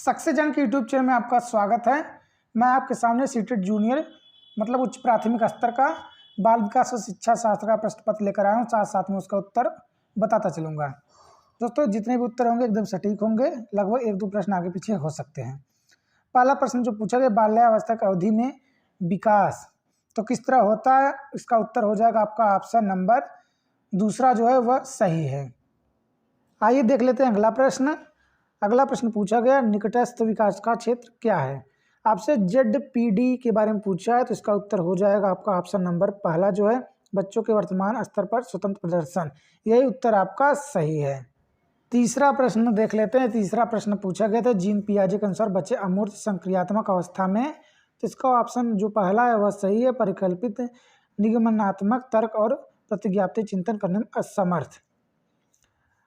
सक्सेजन के YouTube channel में आपका स्वागत है। मैं आपके सामने सीटेट जूनियर मतलब उच्च प्राथमिक स्तर का बाल विकास और शिक्षा शास्त्र का प्रश्न पत्र लेकर आया हूँ। साथ साथ में उसका उत्तर बताता चलूँगा। दोस्तों, जितने भी उत्तर होंगे एकदम सटीक होंगे, लगभग एक दो प्रश्न आगे पीछे हो सकते हैं। पहला प्रश्न जो पूछा गया, बाल्यावस्था की अवधि में विकास तो किस तरह होता है, इसका उत्तर हो जाएगा आपका ऑप्शन नंबर दूसरा जो है वह सही है। आइए देख लेते हैं अगला प्रश्न। अगला प्रश्न पूछा गया, निकटस्थ विकास का क्षेत्र क्या है। आपसे ZPD के बारे में पूछा है, तो इसका उत्तर हो जाएगा आपका ऑप्शन नंबर पहला जो है बच्चों के वर्तमान स्तर पर स्वतंत्र प्रदर्शन। यही उत्तर आपका सही है। तीसरा प्रश्न देख लेते हैं। तीसरा प्रश्न पूछा गया था, जीन पियाजे के अनुसार बच्चे अमूर्त संक्रियात्मक अवस्था में, तो इसका ऑप्शन जो पहला है वह सही है। परिकल्पित निगमनात्मक तर्क और प्रतिज्ञाप्ति चिंतन करने में असमर्थ।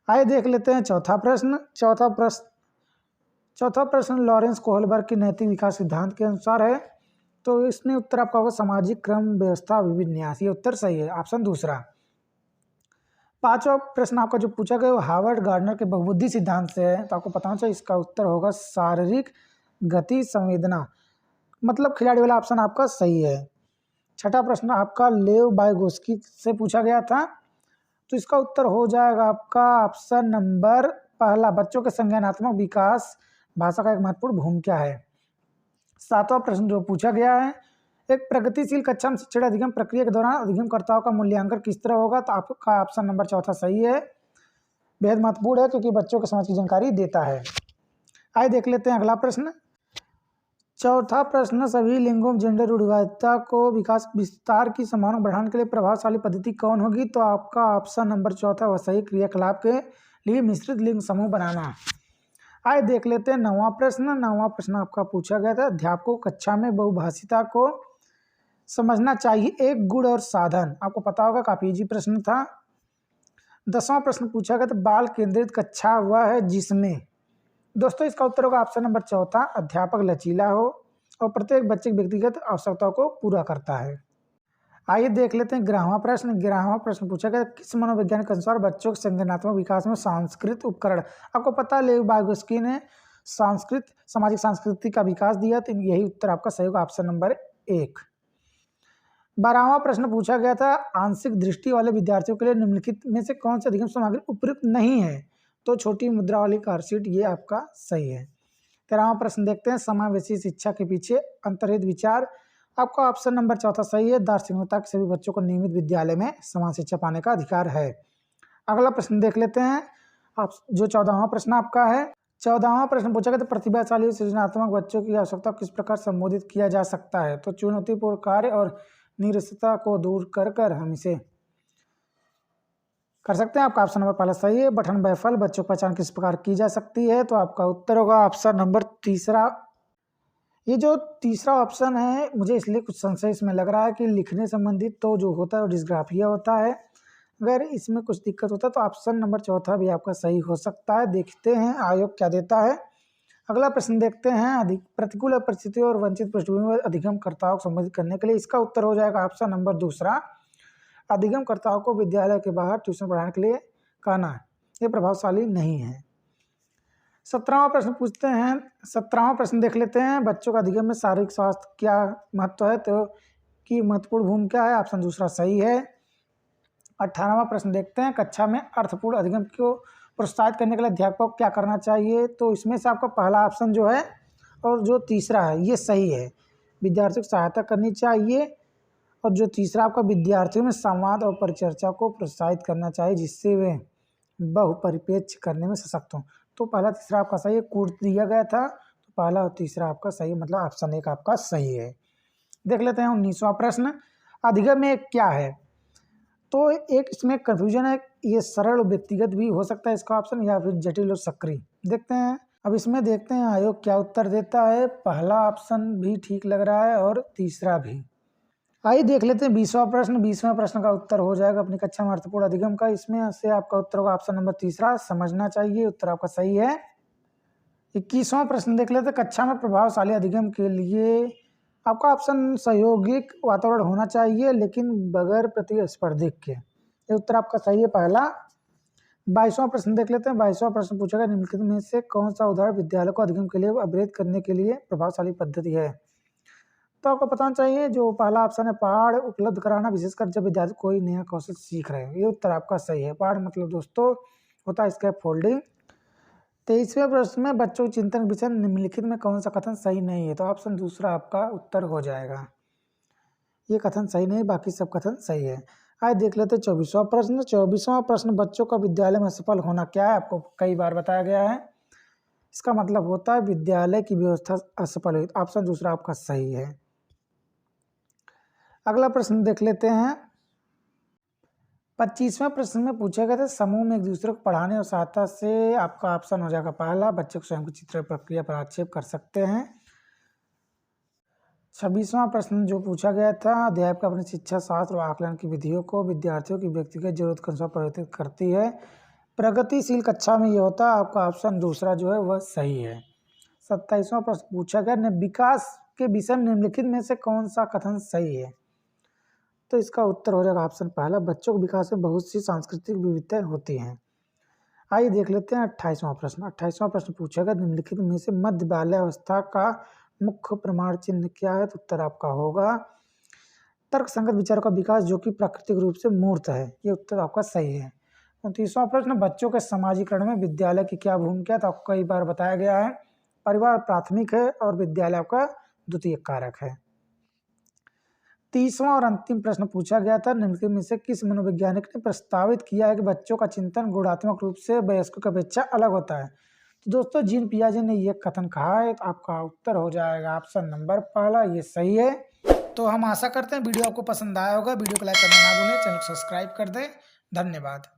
आइए देख लेते हैं चौथा प्रश्न। चौथा प्रश्न लॉरेंस कोहलबर्ग की नैतिक विकास सिद्धांत के अनुसार है, तो इसमें उत्तर आपका होगा सामाजिक क्रम व्यवस्था अभिविन्यास। ये उत्तर सही है, ऑप्शन दूसरा। पांचवा प्रश्न आपका जो पूछा गया वो हार्वर्ड गार्डनर के बहुबुद्धि सिद्धांत से है, तो आपको पता होना चाहिए इसका उत्तर होगा शारीरिक गति संवेदना, मतलब खिलाड़ी वाला ऑप्शन आपका सही है। छठा प्रश्न आपका लेव वाइगोस्की से पूछा गया था, तो इसका उत्तर हो जाएगा आपका ऑप्शन नंबर पहला, बच्चों के संज्ञानात्मक विकास भाषा का एक महत्वपूर्ण भूमिका है। सातवां प्रश्न जो पूछा गया है, एक प्रगतिशील कक्षा में शिक्षण अधिगम प्रक्रिया के दौरान अधिगमकर्ताओं का मूल्यांकन किस तरह होगा, तो आपका ऑप्शन नंबर चौथा सही है। बेहद महत्वपूर्ण है क्योंकि बच्चों के समाज की जानकारी देता है। आइए देख लेते हैं अगला प्रश्न। चौथा प्रश्न, सभी लिंगों में जेंडर रूढ़िवादिता को विकास विस्तार की संभावना बढ़ाने के लिए प्रभावशाली पद्धति कौन होगी, तो आपका ऑप्शन नंबर चौथा वह सही, क्रियाकलाप के लिए मिश्रित लिंग समूह बनाना। आइए देख लेते हैं नौवां प्रश्न। नौवां प्रश्न आपका पूछा गया था, अध्यापकों को कक्षा में बहुभाषिता को समझना चाहिए एक गुण और साधन। आपको पता होगा काफी इजी प्रश्न था। 10वां प्रश्न पूछा गया था, बाल केंद्रित कक्षा वह है जिसमें, दोस्तों इसका उत्तर होगा ऑप्शन नंबर चौथा, अध्यापक लचीला हो और प्रत्येक बच्चे की व्यक्तिगत आवश्यकताओं को पूरा करता है। आइए देख लेते हैं 11वां प्रश्न। 11वां प्रश्न पूछा गया, किस मनोवैज्ञानिक के अनुसार बच्चों के संज्ञानात्मक विकास में सांस्कृतिक उपकरण, आपको पता है लेव वाइगोस्की ने सामाजिक संस्कृति का विकास दिया, तो यही उत्तर आपका सही होगा, ऑप्शन नंबर 1। 12वां प्रश्न पूछा गया था, आंशिक दृष्टि वाले विद्यार्थियों के लिए निम्नलिखित में से कौन सी अधिगम सामग्री उपयुक्त नहीं है, तो छोटी मुद्रा वाली कार सीट, ये आपका सही है। 13वां प्रश्न देखते हैं, समावेशी शिक्षा के पीछे अंतर्निहित विचार, आपका ऑप्शन नंबर चौथा सही है। दार्शनिकता के सभी बच्चों को नियमित विद्यालय में समान शिक्षा पाने का अधिकार है। अगला प्रश्न देख लेते हैं, आप जो 14वां प्रश्न आपका है। 14वां प्रश्न पूछा गया, तो प्रतिभाशाली सृजनात्मक बच्चों की आवश्यकता किस प्रकार संबोधित किया जा सकता है, तो चुनौतीपूर्ण कार्य और निरसता को दूर कर हम इसे कर सकते हैं। आपका ऑप्शन नंबर पहला सही है। बटन बैफल बच्चों की पहचान किस प्रकार की जा सकती है, तो आपका उत्तर होगा ऑप्शन नंबर तीसरा। ये जो तीसरा ऑप्शन है, मुझे इसलिए कुछ संशय इसमें लग रहा है कि लिखने संबंधित तो जो होता है वो डिस्ग्राफिया होता है, अगर इसमें कुछ दिक्कत होता है तो ऑप्शन नंबर चौथा भी आपका सही हो सकता है। देखते हैं आयोग क्या देता है। अगला प्रश्न देखते हैं, अधिक प्रतिकूल परिस्थितियों और वंचित पृष्ठभूमि में अधिगमकर्ताओं को संबोधित करने के लिए, इसका उत्तर हो जाएगा ऑप्शन नंबर दूसरा, अधिगमकर्ताओं को विद्यालय के बाहर ट्यूशन पढ़ाने के लिए कहना, ये प्रभावशाली नहीं है। 17वां प्रश्न पूछते हैं। 17वां प्रश्न देख लेते हैं, बच्चों का अधिगम में शारीरिक स्वास्थ्य क्या महत्व है, तो की महत्वपूर्ण भूमिका है, ऑप्शन दूसरा सही है। 18वां प्रश्न देखते हैं, कक्षा में अर्थपूर्ण अधिगम को प्रोत्साहित करने के लिए अध्यापकों को क्या करना चाहिए, तो इसमें से आपका पहला ऑप्शन जो है और जो तीसरा है ये सही है, विद्यार्थियों की सहायता करनी चाहिए, और जो तीसरा आपका विद्यार्थियों में संवाद और परिचर्चा को प्रोत्साहित करना चाहिए जिससे वे बहुपरिप्रेक्ष्य करने में सशक्त हों, तो पहला तीसरा आपका सही है। कोड दिया गया था, तो पहला और तीसरा आपका सही, मतलब ऑप्शन 1 आपका सही है। देख लेते हैं 19वां प्रश्न, अधिगम में क्या है, तो एक इसमें कन्फ्यूजन है, ये सरल और व्यक्तिगत भी हो सकता है इसका ऑप्शन, या फिर जटिल और सक्रिय। देखते हैं, अब इसमें देखते हैं आयोग क्या उत्तर देता है। पहला ऑप्शन भी ठीक लग रहा है और तीसरा भी। आइए देख लेते हैं 20वां प्रश्न। 20वां प्रश्न का उत्तर हो जाएगा अपनी कक्षा में अर्थपूर्ण अधिगम का, इसमें से आपका उत्तर होगा ऑप्शन नंबर तीसरा, समझना चाहिए, उत्तर आपका सही है। 21वां प्रश्न देख लेते हैं, कक्षा में प्रभावशाली अधिगम के लिए आपका ऑप्शन सहयोगिक वातावरण होना चाहिए लेकिन बगैर प्रतिस्पर्धी के, ये उत्तर आपका सही है पहला। 22वां प्रश्न देख लेते हैं। 22वां प्रश्न पूछा गया, निम्नलिखित में से कौन सा उदाहरण विद्यालय को अधिगम के लिए अपग्रेड करने के लिए प्रभावशाली पद्धति है? तो आपको पता चाहिए जो पहला ऑप्शन है, पहाड़ उपलब्ध कराना, विशेषकर जब विद्यार्थी कोई नया कौशल सीख रहे हैं। ये उत्तर आपका सही है। पहाड़ मतलब दोस्तों होता है स्कैप फोल्डिंग। 23वें प्रश्न में बच्चों चिंतन विषय निम्नलिखित में कौन सा कथन सही नहीं है? तो ऑप्शन दूसरा आपका उत्तर हो जाएगा। ये कथन सही नहीं, बाकी सब कथन सही है। आइए देख लेते हैं 24वां प्रश्न। 24वां प्रश्न, बच्चों का विद्यालय में सफल होना क्या है? आपको कई बार बताया गया है। इसका मतलब होता है विद्यालय की व्यवस्था असफल हुई। ऑप्शन दूसरा आपका सही है। अगला प्रश्न देख लेते हैं। 25वें प्रश्न में पूछे गए थे, समूह में एक दूसरे को पढ़ाने और सहायता से आपका ऑप्शन हो जाएगा पहला, बच्चे को स्वयं की चित्र प्रक्रिया पर आक्षेप कर सकते हैं। 26वां प्रश्न जो पूछा गया था, अध्यापक अपनी शिक्षा शास्त्र और आकलन की विधियों को विद्यार्थियों की व्यक्तिगत जरूरत के अनुसार परिवर्तित करती है। प्रगतिशील कक्षा में ये होता है। आपका ऑप्शन दूसरा जो है वह सही है। 27वां प्रश्न पूछा गया, विकास के विषय में निम्नलिखित में से कौन सा कथन सही है? तो इसका उत्तर हो जाएगा ऑप्शन पहला, बच्चों के विकास में बहुत सी सांस्कृतिक विविधताएं होती हैं। आइए देख लेते हैं 28वां प्रश्न। 28वां प्रश्न पूछा गया, निम्नलिखित में से मध्य बाल्यावस्था का मुख्य प्रमाण चिन्ह क्या है? तो उत्तर आपका होगा तर्क संगत विचारों का विकास जो कि प्राकृतिक रूप से मूर्त है। ये उत्तर आपका सही है। 29वां प्रश्न, बच्चों के समाजीकरण में विद्यालय की क्या भूमिका है? तो आपको कई बार बताया गया है, परिवार प्राथमिक है और विद्यालय आपका द्वितीय कारक है। 30वां और अंतिम प्रश्न पूछा गया था, निम्नलिखित में से किस मनोवैज्ञानिक ने प्रस्तावित किया है कि बच्चों का चिंतन गुणात्मक रूप से वयस्कों की अपेक्षा अलग होता है? तो दोस्तों जीन पियाजे ने यह कथन कहा है। तो आपका उत्तर हो जाएगा ऑप्शन नंबर पहला, ये सही है। तो हम आशा करते हैं वीडियो आपको पसंद आया होगा। वीडियो को लाइक करना ना भूलें, चैनल को सब्सक्राइब कर दें। धन्यवाद।